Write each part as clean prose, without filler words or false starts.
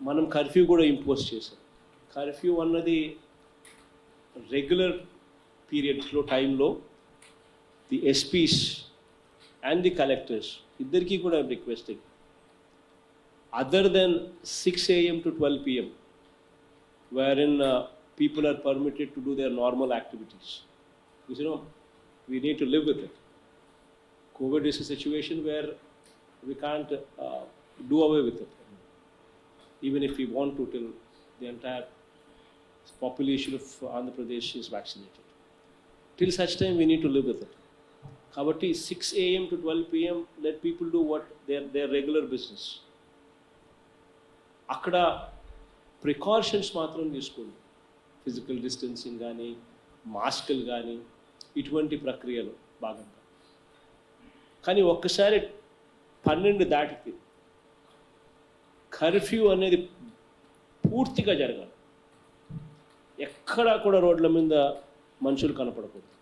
మనం కర్ఫ్యూ కూడా ఇంపోజ్ చేసాం. కర్ఫ్యూ అన్నది రెగ్యులర్ పీరియడ్స్లో టైంలో the SPs and the collectors ఇద్దరికీ కూడా requesting, other than 6 AM to 12 PM wherein people are permitted to do their normal activities. Because we need to live with it. COVID is a situation where we can't do away with it, even if we want to, till the entire population of Andhra Pradesh is vaccinated. Till such time we need to live with it. Kabatti 6 AM to 12 PM let people do what their regular business. అక్కడ precautions మాత్రం తీసుకోండి, physical distancing కానీ మాస్కులు కానీ ఇటువంటి ప్రక్రియలు భాగంగా. కానీ ఒక్కసారి 12 దాటితే కర్ఫ్యూ అనేది పూర్తిగా జరగాలి. ఎక్కడా కూడా రోడ్ల మీద మనుషులు కనపడకూడదు.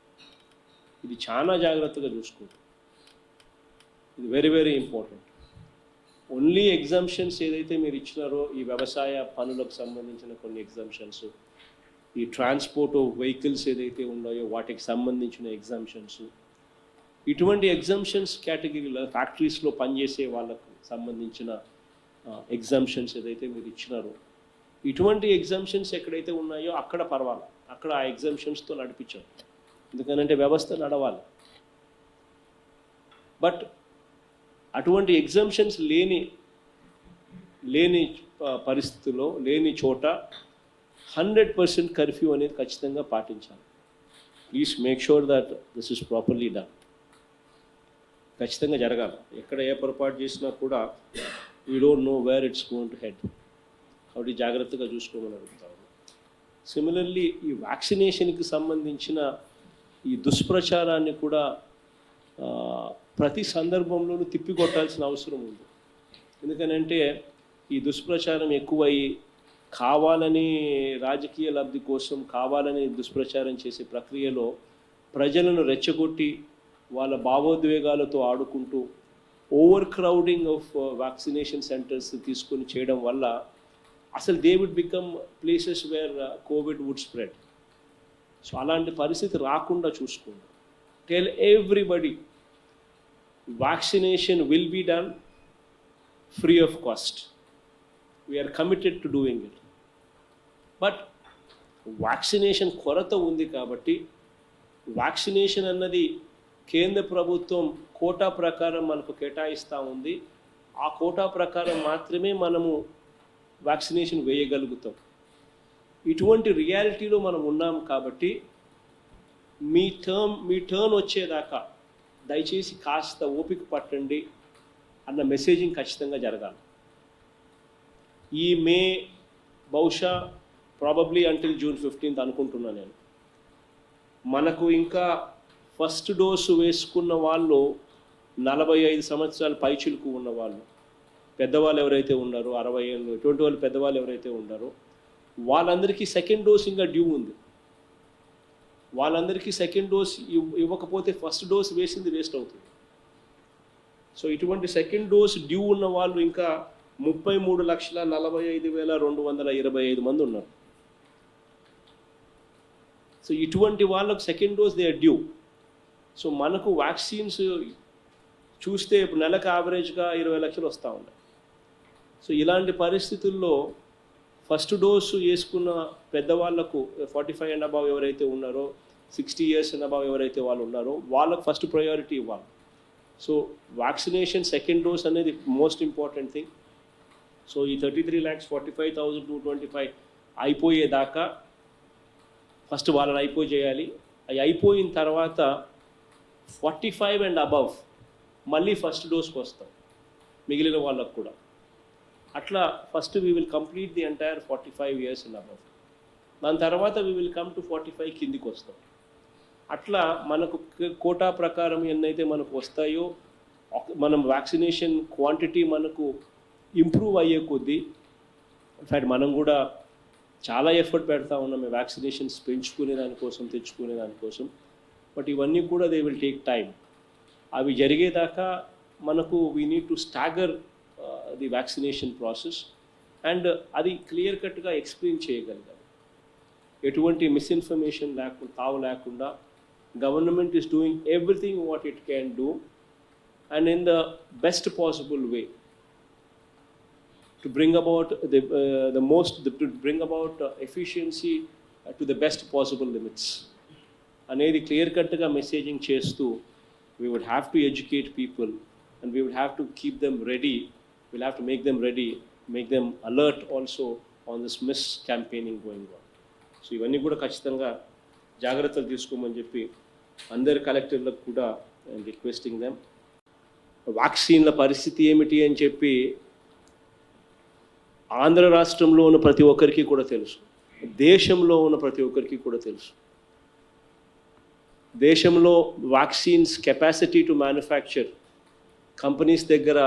ఇది చాలా జాగ్రత్తగా చూసుకోండి. ఇది very very important. Only exemptions ఏదైతే మీరు ఇచ్చినారో, ఈ వ్యవసాయ పనులకు సంబంధించిన కొన్ని ఎగ్జామ్షన్స్, ఈ ట్రాన్స్పోర్ట్ వెహికల్స్ ఏదైతే ఉన్నాయో వాటికి సంబంధించిన ఎగ్జామ్షన్స్, ఇటువంటి ఎగ్జామ్షన్స్ కేటగిరీలో ఫ్యాక్టరీస్లో పనిచేసే వాళ్ళకు సంబంధించిన ఎగ్జామ్షన్స్ ఏదైతే మీరు ఇచ్చినారో, ఇటువంటి ఎగ్జామ్షన్స్ ఎక్కడైతే ఉన్నాయో అక్కడ పర్వాలి, అక్కడ ఆ ఎగ్జామ్షన్స్తో నడిపించాలి. ఎందుకనంటే వ్యవస్థ నడవాలి. బట్ అటువంటి ఎగ్జామ్షన్స్ లేని పరిస్థితుల్లో, లేని చోట 100% కర్ఫ్యూ అనేది ఖచ్చితంగా పాటించాలి. Please make sure that this is properly done. ఖచ్చితంగా జరగాలి. ఎక్కడ ఏ పొరపాటు చేసినా కూడా we don't know where it's going to head. కాబట్టి జాగ్రత్తగా చూసుకోమని అడుగుతాను. సిమిలర్లీ ఈ వ్యాక్సినేషన్కి సంబంధించిన ఈ దుష్ప్రచారాన్ని కూడా ప్రతి సందర్భంలోనూ తిప్పికొట్టాల్సిన అవసరం ఉంది. ఎందుకనంటే ఈ దుష్ప్రచారం ఎక్కువయ్యి కావాలని రాజకీయ లబ్ధి కోసం కావాలని దుష్ప్రచారం చేసే ప్రక్రియలో ప్రజలను రెచ్చగొట్టి వాళ్ళ భావోద్వేగాలతో ఆడుకుంటూ overcrowding of vaccination centres తీసుకొని చేయడం వల్ల అసలు they would become places where covid would spread. So అలాంటి పరిస్థితి రాకుండా చూసుకోండి. Tell everybody vaccination will be done free of cost. We are committed to doing it. But vaccination కొరత ఉంది కాబట్టి వ్యాక్సినేషన్ అన్నది కేంద్ర ప్రభుత్వం కోటా ప్రకారం మనకు కేటాయిస్తూ ఉంది. ఆ కోటా ప్రకారం మాత్రమే మనము వ్యాక్సినేషన్ వేయగలుగుతాం. ఇటువంటి రియాలిటీలో మనం ఉన్నాం కాబట్టి మీ టర్న్ వచ్చేదాకా దయచేసి కాస్త ఓపిక పట్టండి అన్న మెసేజింగ్ ఖచ్చితంగా జరగాలి. ఈ మే బహుశా ప్రాబబ్లీ అంటిల్ June 15th అనుకుంటున్నాను నేను. మనకు ఇంకా ఫస్ట్ డోసు వేసుకున్న వాళ్ళు 45 సంవత్సరాల పైచిలుకు ఉన్న వాళ్ళు, పెద్దవాళ్ళు ఎవరైతే ఉన్నారో 60 ఏళ్ళు ఇటువంటి వాళ్ళు పెద్దవాళ్ళు ఎవరైతే ఉన్నారో వాళ్ళందరికీ సెకండ్ డోస్ ఇంకా డ్యూ ఉంది. వాళ్ళందరికీ సెకండ్ డోస్ ఇవ్వకపోతే ఫస్ట్ డోస్ వేసింది వేస్ట్ అవుతుంది. సో ఇటువంటి సెకండ్ డోస్ డ్యూ ఉన్న వాళ్ళు ఇంకా 33,45,225 మంది ఉన్నారు. సో ఇటువంటి వాళ్ళకు second dose they are due. So మనకు వ్యాక్సిన్స్ చూస్తే ఇప్పుడు నెలకు యావరేజ్గా 20 లక్షలు వస్తూ ఉన్నాయి. సో ఇలాంటి పరిస్థితుల్లో ఫస్ట్ డోసు వేసుకున్న పెద్దవాళ్లకు 45 అండ్ అబవ్ ఎవరైతే ఉన్నారో, 60 years అండ్ అబవ్ ఎవరైతే వాళ్ళు ఉన్నారో వాళ్ళకు ఫస్ట్ ప్రయారిటీ ఇవ్వాలి. సో వ్యాక్సినేషన్ సెకండ్ డోస్ అనేది మోస్ట్ ఇంపార్టెంట్ థింగ్. సో ఈ 33,45,225 అయిపోయేదాకా ఫస్ట్ వాళ్ళని అయిపోయేయాలి. అవి అయిపోయిన తర్వాత 45 అండ్ అబవ్ మళ్ళీ ఫస్ట్ డోస్కి వస్తాం మిగిలిన వాళ్ళకు కూడా. అట్లా first we will complete the entire 45 years and above. దాని తర్వాత వీ విల్ కమ్ టు 45 కిందికి వస్తాం. అట్లా మనకు కోటా ప్రకారం ఎన్నైతే మనకు వస్తాయో మనం వ్యాక్సినేషన్ క్వాంటిటీ మనకు ఇంప్రూవ్ అయ్యే కొద్దీ, ఇన్ఫ్యాక్ట్ మనం కూడా చాలా ఎఫర్ట్ పెడతా ఉన్నాం వ్యాక్సినేషన్స్ పెంచుకునే దానికోసం, తెచ్చుకునే దానికోసం. బట్ ఇవన్నీ కూడా దే విల్ టేక్ టైం. అవి జరిగేదాకా మనకు we need to stagger the vaccination process. And అది క్లియర్ కట్గా ఎక్స్ప్లెయిన్ చేయగలగాలి. ఎటువంటి మిస్ఇన్ఫర్మేషన్ లేకుండా government is doing everything what it can do and in the best possible way to bring about to bring about efficiency to the best possible limits. అనేది clear కట్గా messaging చేస్తూ we would have to educate people and we would have to keep them ready. We'll have to make them ready, make them alert also on this miss campaigning going on. So ఇవన్నీ కూడా ఖచ్చితంగా జాగ్రత్తలు తీసుకోమని చెప్పి అందరి కలెక్టర్లకు కూడా requesting them. వ్యాక్సిన్ల పరిస్థితి ఏమిటి అని చెప్పి ఆంధ్ర రాష్ట్రంలో ఉన్న ప్రతి ఒక్కరికి కూడా తెలుసు, దేశంలో ఉన్న ప్రతి ఒక్కరికి కూడా తెలుసు. దేశంలో vaccines capacity to manufacture companies దగ్గర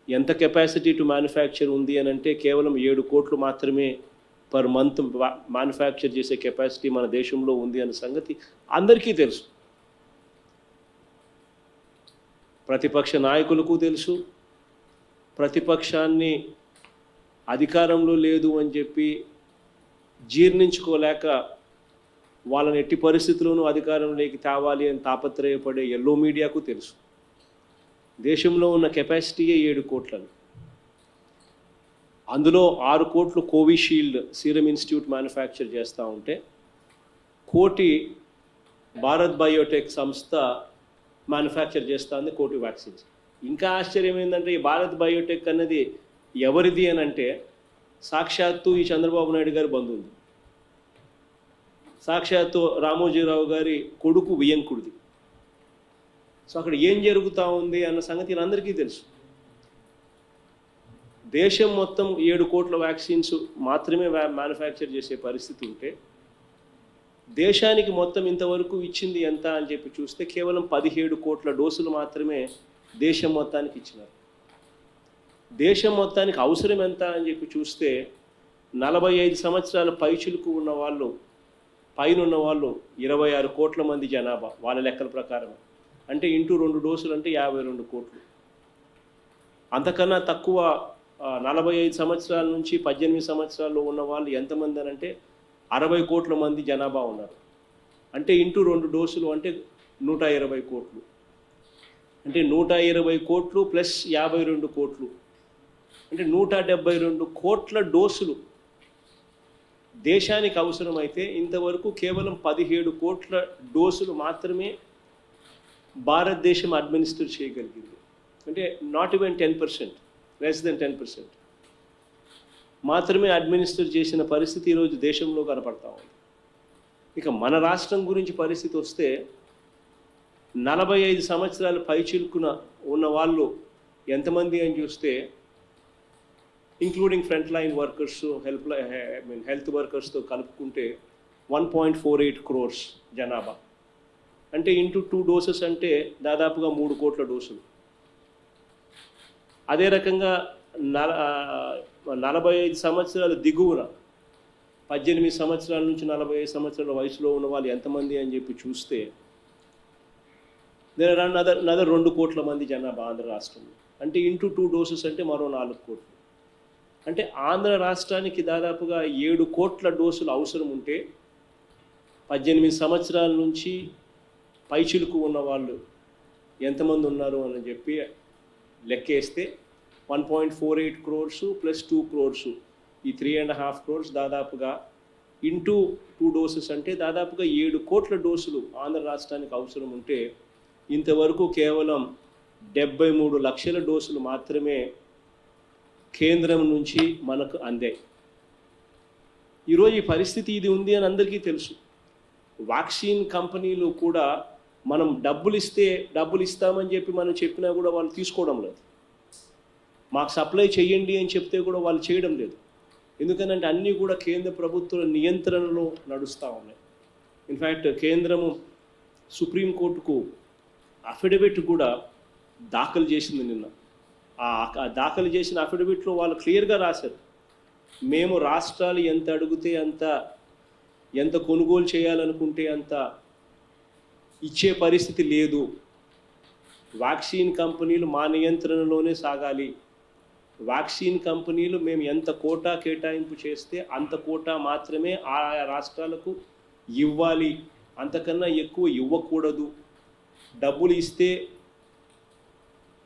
ఎంత కెపాసిటీ టు మ్యానుఫ్యాక్చర్ ఉంది అని అంటే కేవలం 7 కోట్లు మాత్రమే పర్ మంత్ మ్యానుఫ్యాక్చర్ చేసే కెపాసిటీ మన దేశంలో ఉంది అనే సంగతి అందరికీ తెలుసు. ప్రతిపక్ష నాయకులకు తెలుసు. ప్రతిపక్షాన్ని అధికారంలో లేదు అని చెప్పి జీర్ణించుకోలేక వాళ్ళని ఎట్టి పరిస్థితుల్లోనూ అధికారంలోకి తేవాలి అని తాపత్రయపడే ఎల్లో మీడియాకు తెలుసు. దేశంలో ఉన్న కెపాసిటీయే 7 కోట్లని. అందులో 6 కోట్లు కోవిషీల్డ్ సీరం ఇన్స్టిట్యూట్ మ్యానుఫ్యాక్చర్ చేస్తూ ఉంటే 1 కోటి భారత్ బయోటెక్ సంస్థ మ్యానుఫ్యాక్చర్ చేస్తుంది 1 కోటి వ్యాక్సిన్స్. ఇంకా ఆశ్చర్యం ఏంటంటే ఈ భారత్ బయోటెక్ అన్నది ఎవరిది అని అంటే సాక్షాత్తు ఈ చంద్రబాబు నాయుడు గారి బంధువులు, సాక్షాత్తు రామోజీరావు గారి కొడుకు వియంకుడిది. సో అక్కడ ఏం జరుగుతూ ఉంది అన్న సంగతి అందరికీ తెలుసు. దేశం మొత్తం 7 కోట్ల వ్యాక్సిన్స్ మాత్రమే మ్యానుఫ్యాక్చర్ చేసే పరిస్థితి ఉంటే దేశానికి మొత్తం ఇంతవరకు ఇచ్చింది ఎంత అని చెప్పి చూస్తే కేవలం 17 కోట్ల డోసులు మాత్రమే దేశం మొత్తానికి ఇచ్చినారు. దేశం మొత్తానికి అవసరం ఎంత అని చెప్పి చూస్తే 45 సంవత్సరాల పైచులకు ఉన్న వాళ్ళు పైన ఉన్న వాళ్ళు 26 కోట్ల మంది జనాభా వాళ్ళ లెక్కల ప్రకారం. అంటే ఇంటూ 2 డోసులు అంటే 52 కోట్లు. అంతకన్నా తక్కువ 45 సంవత్సరాల నుంచి 18 సంవత్సరాల్లో ఉన్న వాళ్ళు ఎంతమంది అని అంటే 60 కోట్ల మంది జనాభా ఉన్నారు. అంటే ఇంటూ 2 డోసులు అంటే 120 కోట్లు. అంటే 120 కోట్లు ప్లస్ 52 కోట్లు అంటే 172 కోట్ల డోసులు దేశానికి అవసరమైతే ఇంతవరకు కేవలం 17 కోట్ల డోసులు మాత్రమే భారతదేశం అడ్మినిస్టర్ చేయగలిగింది. అంటే నాట్ ఈవెన్ 10%, లెస్ దెన్ 10% మాత్రమే అడ్మినిస్టర్ చేసిన పరిస్థితి ఈరోజు దేశంలో కనపడతా ఉంది. ఇక మన రాష్ట్రం గురించి పరిస్థితి వస్తే 45 సంవత్సరాల పైచిలుకున ఉన్న వాళ్ళు ఎంతమంది అని చూస్తే including front line workers, health వర్కర్స్తో కలుపుకుంటే 1.48 crores జనాభా. అంటే ఇంటూ 2 డోసెస్ అంటే దాదాపుగా 3 కోట్ల డోసులు. అదే రకంగా 45 సంవత్సరాల దిగువన 18 సంవత్సరాల నుంచి 45 సంవత్సరాల వయసులో ఉన్న వాళ్ళు ఎంతమంది అని చెప్పి చూస్తే దేర్ ఆర్ another 2 కోట్ల మంది జనాభా ఆంధ్ర రాష్ట్రంలో. అంటే ఇంటూ 2 డోసెస్ అంటే మరో 4 కోట్లు. అంటే ఆంధ్ర రాష్ట్రానికి దాదాపుగా 7 కోట్ల డోసులు అవసరం ఉంటే 18 సంవత్సరాల నుంచి పైచిలుకు ఉన్న వాళ్ళు ఎంతమంది ఉన్నారు అని చెప్పి లెక్కేస్తే 1.48 crores ప్లస్ 2 crores ఈ 3.5 crores దాదాపుగా ఇంటూ 2 డోసెస్ అంటే దాదాపుగా 7 కోట్ల డోసులు ఆంధ్ర రాష్ట్రానికి అవసరం ఉంటే ఇంతవరకు కేవలం 73 లక్షల డోసులు మాత్రమే కేంద్రం నుంచి మనకు అందాయి. ఈరోజు ఈ పరిస్థితి ఇది ఉంది అని అందరికీ తెలుసు. వ్యాక్సిన్ కంపెనీలు కూడా మనం డబ్బులు ఇస్తామని చెప్పి మనం చెప్పినా కూడా వాళ్ళు తీసుకోవడం లేదు. మాకు సప్లై చేయండి అని చెప్తే కూడా వాళ్ళు చేయడం లేదు. ఎందుకంటే అన్నీ కూడా కేంద్ర ప్రభుత్వ నియంత్రణలో నడుస్తూ ఉన్నాయి. ఇన్ఫ్యాక్ట్ కేంద్రము సుప్రీంకోర్టుకు అఫిడవిట్ కూడా దాఖలు చేసింది నిన్న. ఆ దాఖలు చేసిన అఫిడవిట్లో వాళ్ళు క్లియర్గా రాశారు, మేము రాష్ట్రాలు ఎంత అడిగితే ఎంత కొనుగోలు చేయాలనుకుంటే అంత ఇచ్చే పరిస్థితి లేదు, వ్యాక్సిన్ కంపెనీలు మా నియంత్రణలోనే సాగాలి వ్యాక్సిన్ కంపెనీలు మేము ఎంత కోటా కేటాయింపు చేస్తే అంత కోటా మాత్రమే ఆయా రాష్ట్రాలకు ఇవ్వాలి, అంతకన్నా ఎక్కువ ఇవ్వకూడదు. డబ్బులు ఇస్తే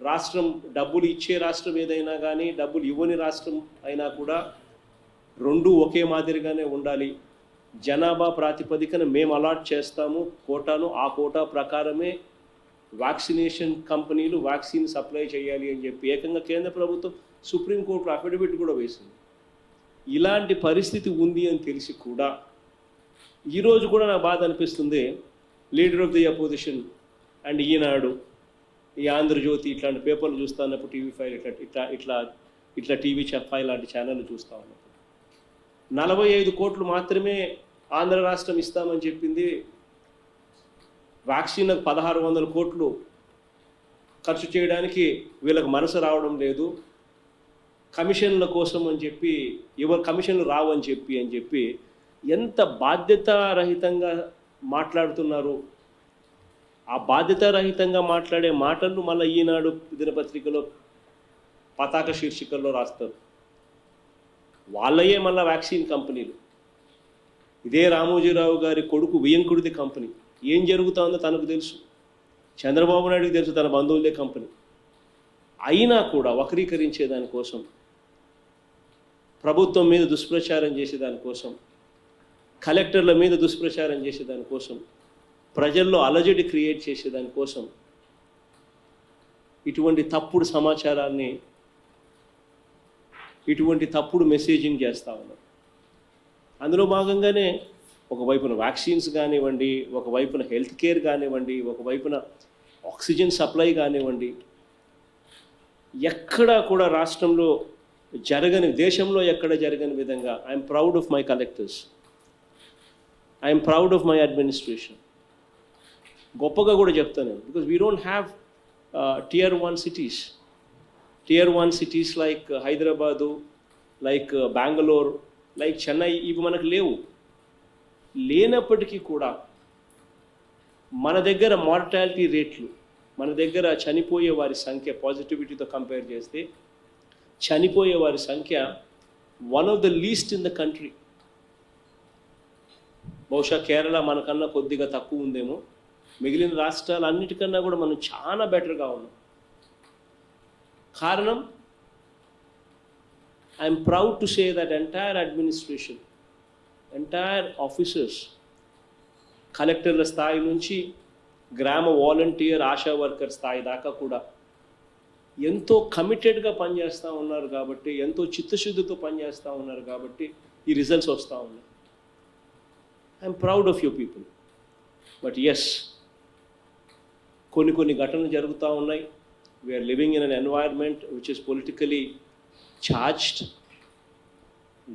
రాష్ట్రం, డబ్బులు ఇచ్చే రాష్ట్రం ఏదైనా కానీ డబ్బులు ఇవ్వని రాష్ట్రం అయినా కూడా రెండు ఒకే మాదిరిగానే ఉండాలి. జనాభా ప్రాతిపదికన మేము అలాట్ చేస్తాము కోటాను, ఆ కోటా ప్రకారమే వ్యాక్సినేషన్ కంపెనీలు వ్యాక్సిన్ సప్లై చేయాలి అని చెప్పి ఏకంగా కేంద్ర ప్రభుత్వం సుప్రీంకోర్టు అఫిడవిట్ కూడా వేసింది. ఇలాంటి పరిస్థితి ఉంది అని తెలిసి కూడా ఈరోజు కూడా నాకు బాధ అనిపిస్తుంది. Leader of the opposition and Eenadu, ఈ ఆంధ్రజ్యోతి ఇట్లాంటి పేపర్లు చూస్తూ ఉన్నప్పుడు, TV5 ఇట్లా TV5 లాంటి ఛానళ్ళు చూస్తూ ఉన్నప్పుడు 45 కోట్లు మాత్రమే ఆంధ్ర రాష్ట్రం ఇస్తామని చెప్పింది. వ్యాక్సిన్ 1600 కోట్లు ఖర్చు చేయడానికి వీళ్ళకి మనసు రావడం లేదు. కమిషన్ల కోసం అని చెప్పి, కమిషన్లు రావని చెప్పి ఎంత బాధ్యతారహితంగా మాట్లాడుతున్నారు. ఆ బాధ్యతారహితంగా మాట్లాడే మాటలను మళ్ళీ ఈనాడు దినపత్రికలో పతాక శీర్షికల్లో రాస్తారు. వాళ్ళయే మళ్ళీ వ్యాక్సిన్ కంపెనీలు. ఇదే రామోజీరావు గారి కొడుకు వియంకుడిది కంపెనీ. ఏం జరుగుతుందో తనకు తెలుసు, చంద్రబాబు నాయుడుకి తెలుసు, తన బంధువులదే కంపెనీ. అయినా కూడా వక్రీకరించే దానికోసం, ప్రభుత్వం మీద దుష్ప్రచారం చేసేదానికోసం, కలెక్టర్ల మీద దుష్ప్రచారం చేసేదానికోసం, ప్రజల్లో అలజడి క్రియేట్ చేసేదానికోసం ఇటువంటి తప్పుడు సమాచారాన్ని, ఇటువంటి తప్పుడు మెసేజింగ్ చేస్తూ ఉన్నారు. అందులో భాగంగానే ఒకవైపున వ్యాక్సిన్స్ కానివ్వండి, ఒకవైపున హెల్త్ కేర్ కానివ్వండి, ఒకవైపున ఆక్సిజన్ సప్లై కానివ్వండి, ఎక్కడా కూడా రాష్ట్రంలో జరగని, దేశంలో ఎక్కడ జరగని విధంగా I'm proud of my collectors, I'm proud of my administration. గొప్పగా కూడా చెప్తాను, because we don't have tier 1 cities. Tier 1 cities like Hyderabad, like Bengaluru, like Chennai, ఇవి మనకు లేవు. లేనప్పటికీ కూడా మన దగ్గర మార్టాలిటీ రేట్లు, మన దగ్గర చనిపోయే వారి సంఖ్య పాజిటివిటీతో కంపేర్ చేస్తే చనిపోయే వారి సంఖ్య one of the least in the country. బహుశా కేరళ మనకన్నా కొద్దిగా తక్కువ ఉందేమో, మిగిలిన రాష్ట్రాలు అన్నిటికన్నా కూడా మనం చాలా బెటర్గా ఉన్నాం. కారణం, I'm proud to say that entire administration, entire officers, కలెక్టర్ల స్థాయి నుంచి గ్రామ వాలంటీర్, ఆశా వర్కర్ స్థాయి దాకా కూడా ఎంతో కమిటెడ్గా పనిచేస్తూ ఉన్నారు కాబట్టి, ఎంతో చిత్తశుద్ధితో పనిచేస్తూ ఉన్నారు కాబట్టి ఈ రిజల్ట్స్ వస్తూ ఉన్నాయి. I'm proud of you people. But yes, కొన్ని ఘటనలు జరుగుతూ ఉన్నాయి. We're living in an environment which is politically charged.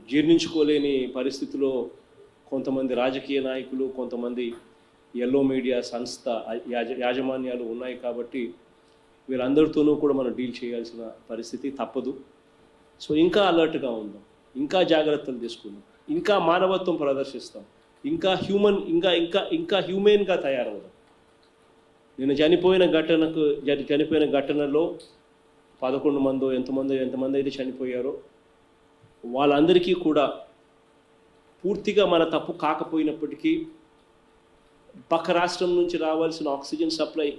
జీర్ణించుకోలేని పరిస్థితిలో కొంతమంది రాజకీయ నాయకులు, కొంతమంది ఎల్లో మీడియా సంస్థ యాజమాన్యాలు ఉన్నాయి కాబట్టి వీళ్ళందరితోనూ కూడా మనం డీల్ చేయాల్సిన పరిస్థితి తప్పదు. సో ఇంకా అలర్ట్గా ఉందాం, ఇంకా జాగ్రత్తలు తీసుకుందాం, ఇంకా మానవత్వం ప్రదర్శిస్తాం, ఇంకా హ్యూమెన్గా తయారవుదాం. నిన్న చనిపోయిన ఘటనలో 11 మందో ఎంతమంది అయితే చనిపోయారో వాళ్ళందరికీ కూడా పూర్తిగా మన తప్పు కాకపోయినప్పటికీ, పక్క రాష్ట్రం నుంచి రావాల్సిన ఆక్సిజన్ సప్లై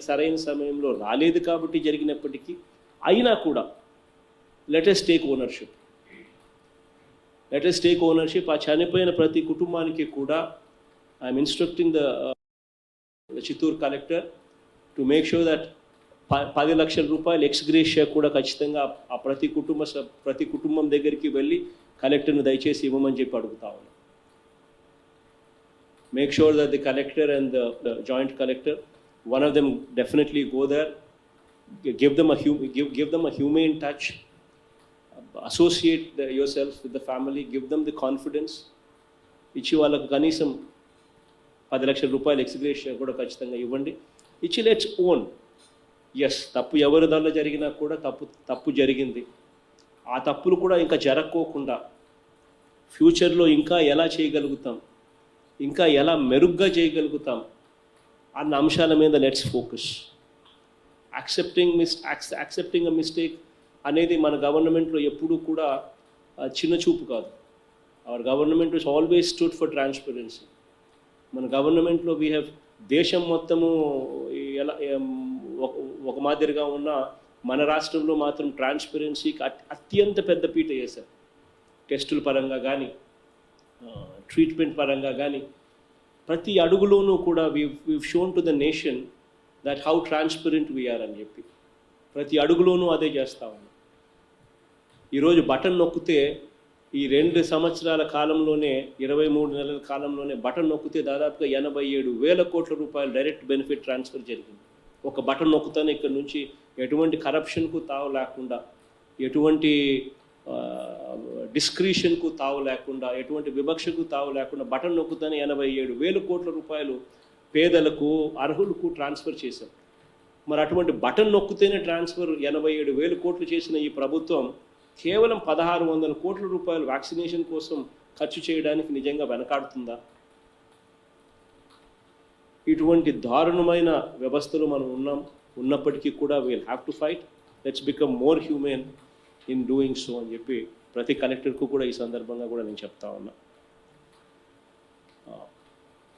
సరైన సమయంలో రాలేదు కాబట్టి జరిగినప్పటికీ, అయినా కూడా లెట్ us టేక్ ఓనర్షిప్. ఆ చనిపోయిన ప్రతి కుటుంబానికి కూడా I'm instructing the Chittoor collector to make sure that 10 లక్షల రూపాయలు ఎక్స్గ్రేషియా కూడా ఖచ్చితంగా ఆ ప్రతి కుటుంబం దగ్గరికి వెళ్ళి కలెక్టర్ను దయచేసి ఇవ్వమని చెప్పి అడుగుతా ఉన్నాను. Make sure that the collector and the joint collector, one of them definitely go there, give them a humane touch, associate yourself with the family, give them the confidence. ఇచ్చి వాళ్ళకు కనీసం 10 లక్షల రూపాయలు ఎక్స్గ్రేషియా కూడా ఖచ్చితంగా ఇవ్వండి. ఇచ్చి లెట్స్ ఓన్, ఎస్, తప్పు ఎవరి దానిలో జరిగినా కూడా తప్పు జరిగింది. ఆ తప్పులు కూడా ఇంకా జరగకోకుండా ఫ్యూచర్లో ఇంకా ఎలా చేయగలుగుతాం, ఇంకా ఎలా మెరుగ్గా చేయగలుగుతాం అన్న అంశాల మీద let's focus. Accepting a mistake అనేది మన గవర్నమెంట్లో ఎప్పుడూ కూడా చిన్న చూపు కాదు. Our government is always stood for transparency. మన గవర్నమెంట్లో వీ హ్యావ్ దేశం మొత్తము ఎలా ఒక మాదిరిగా ఉన్న మన రాష్ట్రంలో మాత్రం ట్రాన్స్పరెన్సీకి అత్యంత పెద్ద పీట వేశారు. టెస్టుల పరంగా కానీ, ట్రీట్మెంట్ పరంగా కానీ, ప్రతి అడుగులోనూ కూడా we shown to the nation that how transparent we're అని చెప్పి ప్రతి అడుగులోనూ అదే చేస్తూ ఉన్నాం. ఈరోజు బటన్ నొక్కితే ఈ 2 సంవత్సరాల కాలంలోనే, 23 నెలల కాలంలోనే బటన్ నొక్కితే దాదాపుగా 87,000 కోట్ల రూపాయలు డైరెక్ట్ బెనిఫిట్ ట్రాన్స్ఫర్ జరిగింది. ఒక బటన్ నొక్కుతానే ఇక్కడ నుంచి ఎటువంటి కరప్షన్కు తావు లేకుండా, ఎటువంటి డిస్క్రిషన్కు తావు లేకుండా, ఎటువంటి వివక్షకు తావు లేకుండా బటన్ నొక్కుతానే 87,000 కోట్ల రూపాయలు పేదలకు, అర్హులకు ట్రాన్స్ఫర్ చేశారు. మరి అటువంటి బటన్ నొక్కితేనే ట్రాన్స్ఫర్ 87,000 కోట్లు చేసిన ఈ ప్రభుత్వం కేవలం 1,600 కోట్ల రూపాయలు వ్యాక్సినేషన్ కోసం ఖర్చు చేయడానికి నిజంగా వెనకాడుతుందా? ఇటువంటి దారుణమైన వ్యవస్థలో మనం ఉన్నప్పటికీ కూడా we'll have to fight. Let's become more human in doing so అని చెప్పి ప్రతి కలెక్టర్కు కూడా ఈ సందర్భంగా కూడా నేను చెప్తా ఉన్నా.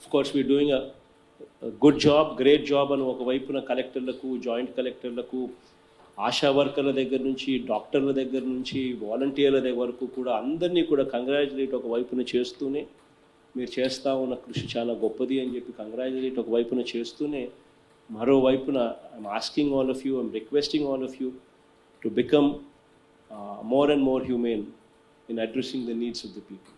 Of course we're doing good job, great job అని ఒకవైపున కలెక్టర్లకు, జాయింట్ కలెక్టర్లకు, ఆశా వర్కర్ల దగ్గర నుంచి, డాక్టర్ల దగ్గర నుంచి, వాలంటీర్ల దగ్గర వరకు కూడా అందరినీ కూడా కంగ్రాచులేట్ ఒకవైపున చేస్తూనే, మీరు చేస్తూ ఉన్న కృషి చాలా గొప్పది అని చెప్పి కంగ్రాచులేట్ ఒకవైపున చేస్తూనే, మరోవైపున I'm asking all of you, I'm requesting all of you to become more and more humane in addressing the needs of the people.